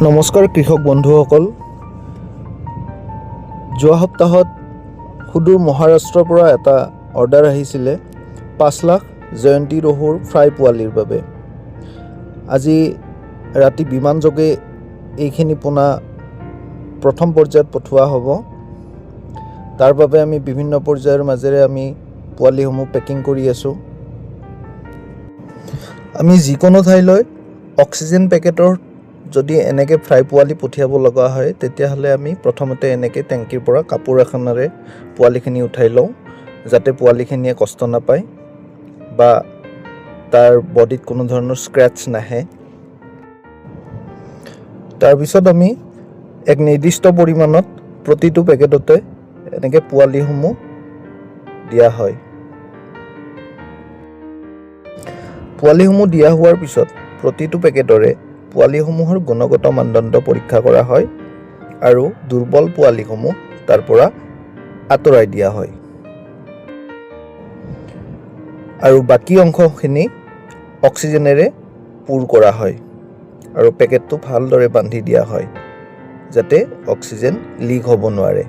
নমস্কাৰ কৃষক বন্ধুসকল। যোৱা সপ্তাহত সুদূৰ মহাৰাষ্ট্ৰৰ পৰা এটা অৰ্ডাৰ আহিছিলে 5 লাখ জয়ন্তী ৰহুৰ ফ্ৰাই পোৱালিৰ বাবে। আজি ৰাতি বিমানযোগে এইখিনি পোনা প্ৰথম পৰ্যায়ত পঠোৱা হ'ব। তাৰ বাবে আমি বিভিন্ন পৰ্যায়ৰ মাজেৰে আমি পোৱালিসমূহ পেকিং কৰি আছোঁ। আমি যিকোনো ঠাইলৈ অক্সিজেন পেকেটৰ যদি এনেকৈ ফ্ৰাই পোৱালি পঠিয়াব লগা হয় তেতিয়াহ'লে আমি প্ৰথমতে এনেকৈ টেংকিৰ পৰা কাপোৰ এখনেৰে পোৱালিখিনি উঠাই লওঁ, যাতে পোৱালিখিনিয়ে কষ্ট নাপায় বা তাৰ বডিত কোনো ধৰণৰ স্ক্ৰেচ নাহে। তাৰপিছত আমি এক নিৰ্দিষ্ট পৰিমাণত প্ৰতিটো পেকেটতে এনেকৈ পোৱালিসমূহ দিয়া হয়। পোৱালিসমূহ দিয়া হোৱাৰ পিছত প্ৰতিটো পেকেটৰে পোৱালিসমূহৰ গুণগত মানদণ্ড পৰীক্ষা কৰা হয় আৰু দুৰ্বল পোৱালিসমূহ তাৰ পৰা আঁতৰাই দিয়া হয় আৰু বাকী অংশখিনি অক্সিজেনেৰে পূৰ কৰা হয় আৰু পেকেটটো ভালদৰে বান্ধি দিয়া হয় যাতে অক্সিজেন লিক হ'ব নোৱাৰে।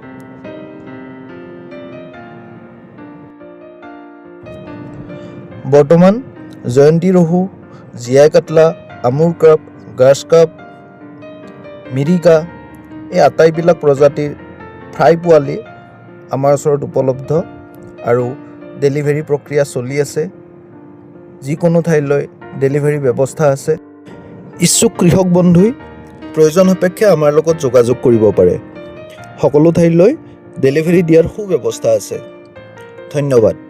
বৰ্তমান জয়ন্তী ৰহু, জিআই কাটলা, আমুৰ কাপ, গাছ কাপ, মিৰিকা এই আটাইবিলাক প্ৰজাতিৰ ফ্ৰাই পোৱালি আমাৰ ওচৰত উপলব্ধ আৰু ডেলিভাৰী প্ৰক্ৰিয়া চলি আছে। যিকোনো ঠাইলৈ ডেলিভাৰী ব্যৱস্থা আছে। ইচ্ছুক কৃষক বন্ধুই প্ৰয়োজন সাপেক্ষে আমাৰ লগত যোগাযোগ কৰিব পাৰে। সকলো ঠাইলৈ ডেলিভাৰী দিয়াৰ সুব্যৱস্থা আছে। ধন্যবাদ।